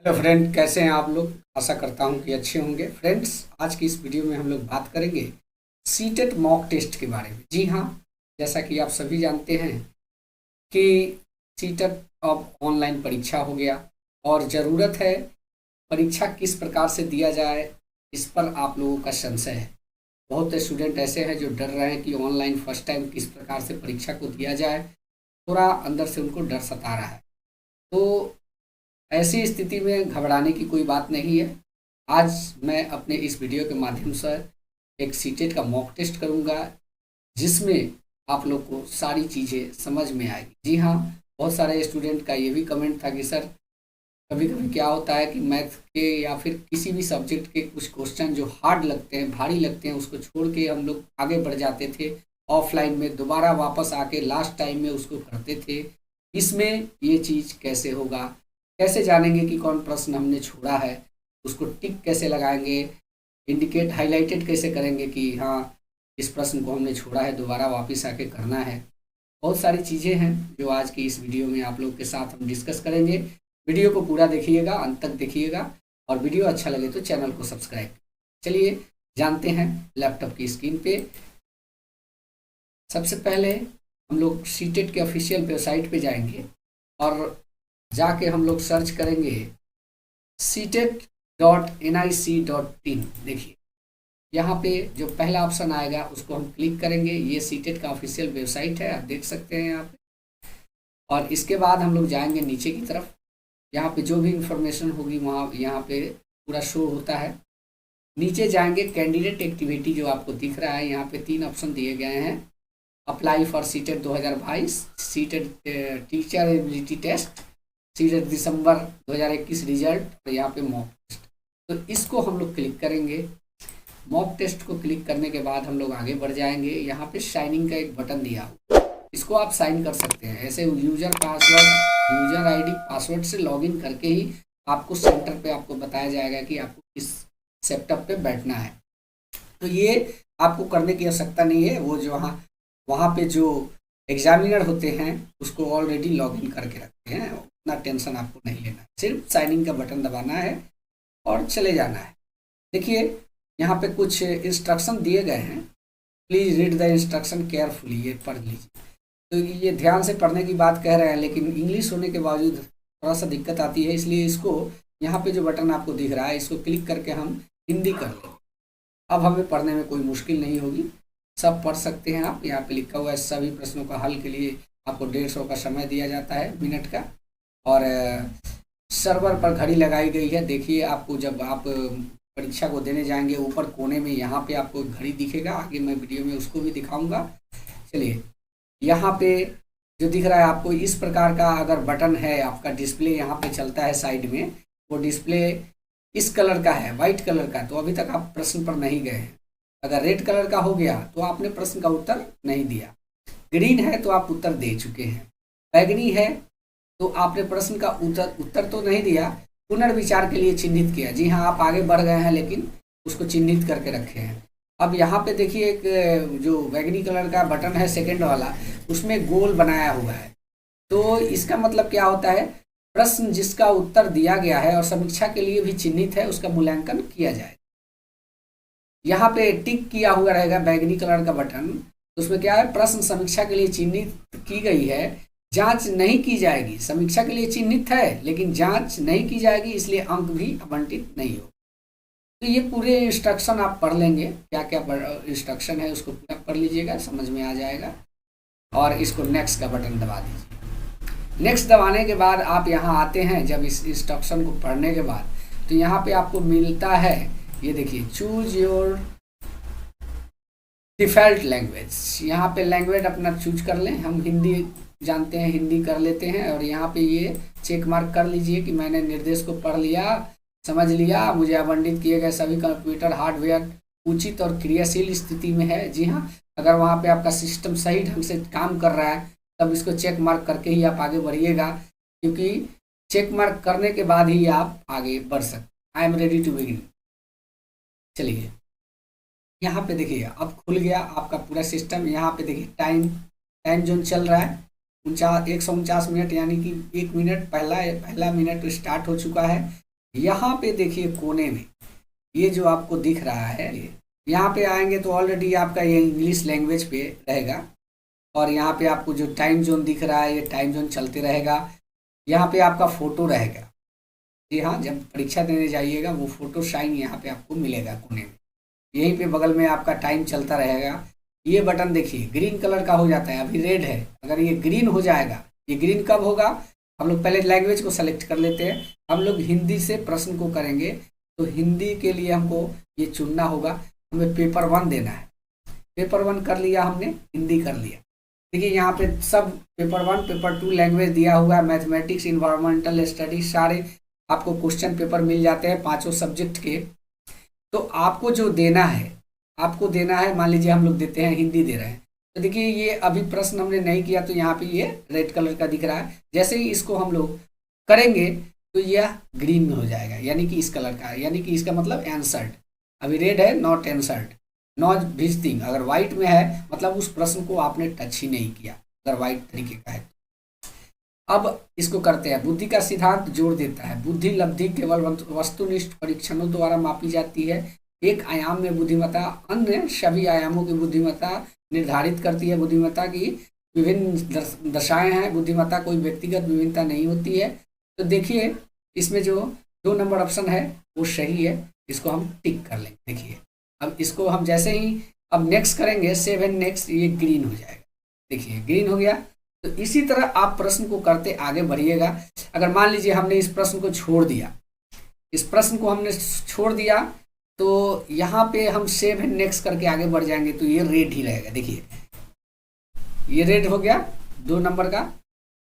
Hello friend, कैसे हैं आप लोग। आशा करता हूं कि अच्छे होंगे। फ्रेंड्स, आज की इस वीडियो में हम लोग बात करेंगे सीटेट मॉक टेस्ट के बारे में। जी हाँ, जैसा कि आप सभी जानते हैं कि सीटेट अब ऑनलाइन परीक्षा हो गया और ज़रूरत है परीक्षा किस प्रकार से दिया जाए, इस पर आप लोगों का संशय है। बहुत स्टूडेंट ऐसे हैं जो डर रहे हैं कि ऑनलाइन फर्स्ट टाइम किस प्रकार से परीक्षा को दिया जाए। थोड़ा अंदर से उनको डर सता रहा है। तो ऐसी स्थिति में घबराने की कोई बात नहीं है। आज मैं अपने इस वीडियो के माध्यम से एक सीटेट का मॉक टेस्ट करूंगा, जिसमें आप लोग को सारी चीज़ें समझ में आएगी। जी हाँ, बहुत सारे स्टूडेंट का ये भी कमेंट था कि सर, कभी कभी क्या होता है कि मैथ के या फिर किसी भी सब्जेक्ट के कुछ क्वेश्चन जो हार्ड लगते हैं, भारी लगते हैं, उसको छोड़ के हम लोग आगे बढ़ जाते थे ऑफलाइन में, दोबारा वापस आके लास्ट टाइम में उसको करते थे। इसमें ये चीज़ कैसे होगा, कैसे जानेंगे कि कौन प्रश्न हमने छोड़ा है, उसको टिक कैसे लगाएंगे, इंडिकेट हाईलाइटेड कैसे करेंगे कि हाँ, इस प्रश्न को हमने छोड़ा है, दोबारा वापस आके करना है। बहुत सारी चीज़ें हैं जो आज की इस वीडियो में आप लोग के साथ हम डिस्कस करेंगे। वीडियो को पूरा देखिएगा, अंत तक देखिएगा, और वीडियो अच्छा लगे तो चैनल को सब्सक्राइब। चलिए जानते हैं लैपटॉप की स्क्रीन पे। सबसे पहले हम लोग सीटेट के ऑफिशियल वेबसाइट पे जाएंगे और जाके हम लोग सर्च करेंगे सीटेट.nic.in। देखिए, यहाँ पे जो पहला ऑप्शन आएगा उसको हम क्लिक करेंगे। ये सीटेट का ऑफिशियल वेबसाइट है, आप देख सकते हैं यहाँ पे। और इसके बाद हम लोग जाएंगे नीचे की तरफ। यहाँ पे जो भी इंफॉर्मेशन होगी वहाँ यहाँ पे पूरा शो होता है। नीचे जाएंगे, कैंडिडेट एक्टिविटी जो आपको दिख रहा है, यहाँ पे 3 ऑप्शन दिए गए हैं। Apply for CTET 2022, CTET teacher ability test, CTET December 2021 result, और यहाँ पे मॉक टेस्ट। तो इसको हम लोग क्लिक करेंगे। मॉक टेस्ट को क्लिक करने के बाद हम लोग आगे बढ़ जाएंगे। यहाँ पे साइनिंग का एक बटन दिया हो, इसको आप साइन कर सकते हैं। ऐसे यूजर आईडी पासवर्ड से लॉगिन करके ही आपको सेंटर पे आपको बताया जाएगा कि आपको किस सेटअप पे बैठना है। तो ये आपको करने की आवश्यकता नहीं है। वो जो वहाँ पे जो एग्जामिनर होते हैं उसको ऑलरेडी लॉगिन करके रखते हैं, उतना टेंशन आपको नहीं लेना है। सिर्फ साइनिंग का बटन दबाना है और चले जाना है। देखिए, यहाँ पे कुछ इंस्ट्रक्शन दिए गए हैं। Please read the instruction carefully, ये पढ़ लीजिए। तो ये ध्यान से पढ़ने की बात कह रहे हैं, लेकिन इंग्लिश होने के बावजूद थोड़ा सा दिक्कत आती है, इसलिए इसको यहाँ पे जो बटन आपको दिख रहा है इसको क्लिक करके हम हिंदी कर लेंगे। अब हमें पढ़ने में कोई मुश्किल नहीं होगी, सब पढ़ सकते हैं आप। यहाँ पे लिखा हुआ है सभी प्रश्नों का हल के लिए आपको 150 का समय दिया जाता है, मिनट का। और सर्वर पर घड़ी लगाई गई है। देखिए, आपको जब आप परीक्षा को देने जाएंगे, ऊपर कोने में यहाँ पे आपको घड़ी दिखेगा। आगे मैं वीडियो में उसको भी दिखाऊंगा। चलिए, यहाँ पे जो दिख रहा है आपको, इस प्रकार का अगर बटन है, आपका डिस्प्ले यहाँ पे चलता है साइड में, वो डिस्प्ले इस कलर का है, वाइट कलर का, तो अभी तक आप प्रश्न पर नहीं गए हैं। अगर रेड कलर का हो गया तो आपने प्रश्न का उत्तर नहीं दिया। ग्रीन है तो आप उत्तर दे चुके हैं। बैगनी है तो आपने प्रश्न का उत्तर तो नहीं दिया, पुनर्विचार के लिए चिन्हित किया। जी हाँ, आप आगे बढ़ गए हैं लेकिन उसको चिन्हित करके रखे हैं। अब यहाँ पे देखिए, एक जो बैगनी कलर का बटन है सेकंड वाला, उसमें गोल बनाया हुआ है। तो इसका मतलब क्या होता है, प्रश्न जिसका उत्तर दिया गया है और समीक्षा के लिए भी चिन्हित है, उसका मूल्यांकन किया जाए। यहाँ पे टिक किया हुआ रहेगा बैगनी कलर का बटन, तो उसमें क्या है, प्रश्न समीक्षा के लिए चिन्हित की गई है, जांच नहीं की जाएगी। समीक्षा के लिए चिन्हित है लेकिन जांच नहीं की जाएगी, इसलिए अंक भी आवंटित नहीं हो। तो ये पूरे इंस्ट्रक्शन आप पढ़ लेंगे, क्या क्या इंस्ट्रक्शन है उसको पूरा पढ़ लीजिएगा, समझ में आ जाएगा। और इसको नेक्स्ट का बटन दबा दीजिए। नेक्स्ट दबाने के बाद आप यहाँ आते हैं। जब इस इंस्ट्रक्शन को पढ़ने के बाद तो यहाँ पे आपको मिलता है, ये देखिए, चूज योर डिफ़ॉल्ट लैंग्वेज। यहाँ पे लैंग्वेज अपना चूज कर लें। हम हिंदी जानते हैं, हिंदी कर लेते हैं। और यहाँ पे ये चेक मार्क कर लीजिए कि मैंने निर्देश को पढ़ लिया, समझ लिया, मुझे आवंटित किए गए सभी कंप्यूटर हार्डवेयर उचित और क्रियाशील स्थिति में है। जी हाँ, अगर वहाँ पे आपका सिस्टम सही ढंग से काम कर रहा है तब इसको चेक मार्क करके ही आप आगे बढ़िएगा, क्योंकि चेक मार्क करने के बाद ही आप आगे बढ़ सकते। I am ready to begin. चलिए, यहाँ पे देखिए अब खुल गया आपका पूरा सिस्टम। यहाँ पे देखिए टाइम जोन चल रहा है 149 मिनट, यानी कि 1 मिनट पहला मिनट स्टार्ट हो चुका है। यहाँ पे देखिए कोने में ये जो आपको दिख रहा है, यहाँ पे आएंगे तो ऑलरेडी आपका ये इंग्लिश लैंग्वेज पे रहेगा और यहाँ पे आपको जो टाइम जोन दिख रहा है ये टाइम जोन चलते रहेगा। यहाँ पे आपका फोटो रहेगा, जी हाँ, जब परीक्षा देने जाइएगा वो फोटो शाइन यहाँ पे आपको मिलेगा कोने में। यहीं पे बगल में आपका टाइम चलता रहेगा। ये बटन देखिए ग्रीन कलर का हो जाता है, अभी रेड है, अगर ये ग्रीन हो जाएगा, ये ग्रीन कब होगा, हम लोग पहले लैंग्वेज को सेलेक्ट कर लेते हैं। हम लोग हिंदी से प्रश्न को करेंगे तो हिंदी के लिए हमको ये चुनना होगा, हमें पेपर 1 देना है। पेपर 1 कर लिया हमने, हिंदी कर लिया। देखिए यहाँ पे सब पेपर 1 पेपर 2 लैंग्वेज दिया हुआ है, मैथमेटिक्स, इन्वायरमेंटल स्टडीज, सारे आपको क्वेश्चन पेपर मिल जाते हैं 5 सब्जेक्ट के। तो आपको जो देना है, आपको देना है, मान लीजिए हम लोग देते हैं हिंदी दे रहे हैं, तो देखिए ये अभी प्रश्न हमने नहीं किया तो यहाँ पे ये रेड कलर का दिख रहा है। जैसे ही इसको हम लोग करेंगे तो यह ग्रीन में हो जाएगा, यानी कि इस कलर का, यानी कि इसका मतलब आंसर्ड। अभी रेड है, नॉट आंसर्ड, नॉट विजिटिंग। अगर व्हाइट में है मतलब उस प्रश्न को आपने टच ही नहीं किया, अगर व्हाइट तरीके का है। अब इसको करते हैं, बुद्धि का सिद्धांत जोड़ देता है। बुद्धि लब्धि केवल वस्तुनिष्ठ परीक्षणों द्वारा मापी जाती है। एक आयाम में बुद्धिमत्ता अन्य सभी आयामों की बुद्धिमत्ता निर्धारित करती है। बुद्धिमत्ता की विभिन्न दशाएं हैं, बुद्धिमत्ता कोई व्यक्तिगत विभिन्नता नहीं होती है। तो देखिए इसमें जो 2 नंबर ऑप्शन है वो सही है, इसको हम टिक कर लेंगे। देखिए अब इसको हम जैसे ही अब नेक्स्ट करेंगे, सेव एंड नेक्स्ट, ये ग्रीन हो जाएगा। देखिए ग्रीन हो गया। तो इसी तरह आप प्रश्न को करते आगे बढ़िएगा। अगर मान लीजिए हमने इस प्रश्न को छोड़ दिया, इस प्रश्न को हमने छोड़ दिया, तो यहाँ पे हम सेव एंड नेक्स्ट करके आगे बढ़ जाएंगे तो ये रेड ही रहेगा। देखिए ये रेड हो गया 2 नंबर का।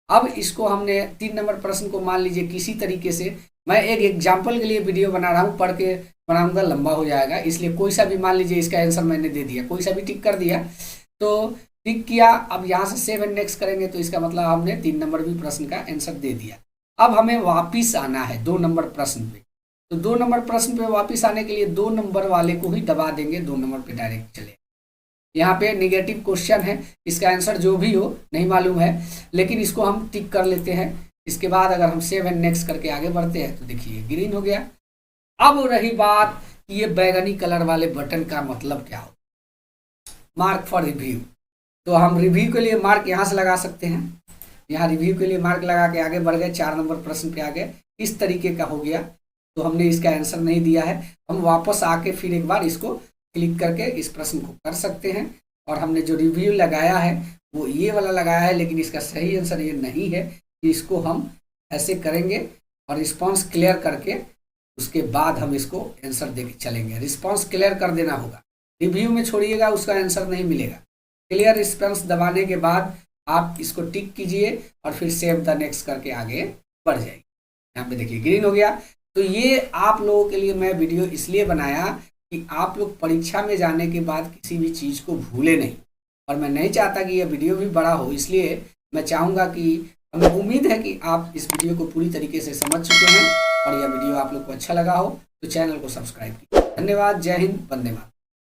अब इसको हमने 3 नंबर प्रश्न को मान लीजिए किसी तरीके से, मैं एक एग्जाम्पल के लिए वीडियो बना रहा हूँ, पढ़ के बनाऊंगा लंबा हो जाएगा, इसलिए कोई सा भी मान लीजिए इसका आंसर मैंने दे दिया, कोई सा भी टिक कर दिया, तो टिक किया। अब यहाँ से सेव एंड नेक्स्ट करेंगे तो इसका मतलब हमने 3 नंबर भी प्रश्न का आंसर दे दिया। अब हमें वापिस आना है 2 नंबर प्रश्न पे। तो 2 नंबर प्रश्न पे वापिस आने के लिए 2 नंबर वाले को ही दबा देंगे, 2 नंबर पे डायरेक्ट चले। यहाँ पे निगेटिव क्वेश्चन है, इसका आंसर जो भी हो नहीं मालूम है, लेकिन इसको हम टिक कर लेते हैं। इसके बाद अगर हम सेव एंड नेक्स्ट करके आगे बढ़ते हैं तो देखिए ग्रीन हो गया। अब रही बात कि ये बैगनी कलर वाले बटन का मतलब क्या हो, मार्क फॉर रिव्यू। तो हम रिव्यू के लिए मार्क यहाँ से लगा सकते हैं, यहाँ रिव्यू के लिए मार्क लगा के आगे बढ़ गए, 4 नंबर प्रश्न पे आ गए। इस तरीके का हो गया, तो हमने इसका आंसर नहीं दिया है। हम वापस आके फिर एक बार इसको क्लिक करके इस प्रश्न को कर सकते हैं। और हमने जो रिव्यू लगाया है वो ये वाला लगाया है, लेकिन इसका सही आंसर ये नहीं है। इसको हम ऐसे करेंगे और रिस्पॉन्स क्लियर करके उसके बाद हम इसको आंसर दे के चलेंगे। रिस्पॉन्स क्लियर कर देना होगा, रिव्यू में छोड़िएगा उसका आंसर नहीं मिलेगा। क्लियर रिस्पॉन्स दबाने के बाद आप इसको टिक कीजिए और फिर सेव द नेक्स्ट करके आगे बढ़ जाइए। यहाँ पे देखिए ग्रीन हो गया। तो ये आप लोगों के लिए मैं वीडियो इसलिए बनाया कि आप लोग परीक्षा में जाने के बाद किसी भी चीज़ को भूले नहीं। और मैं नहीं चाहता कि यह वीडियो भी बड़ा हो, इसलिए मैं चाहूँगा कि, हमें उम्मीद है कि आप इस वीडियो को पूरी तरीके से समझ चुके हैं और यह वीडियो आप लोग को अच्छा लगा हो तो चैनल को सब्सक्राइब कीजिए। धन्यवाद। जय हिंद, वंदे मातरम।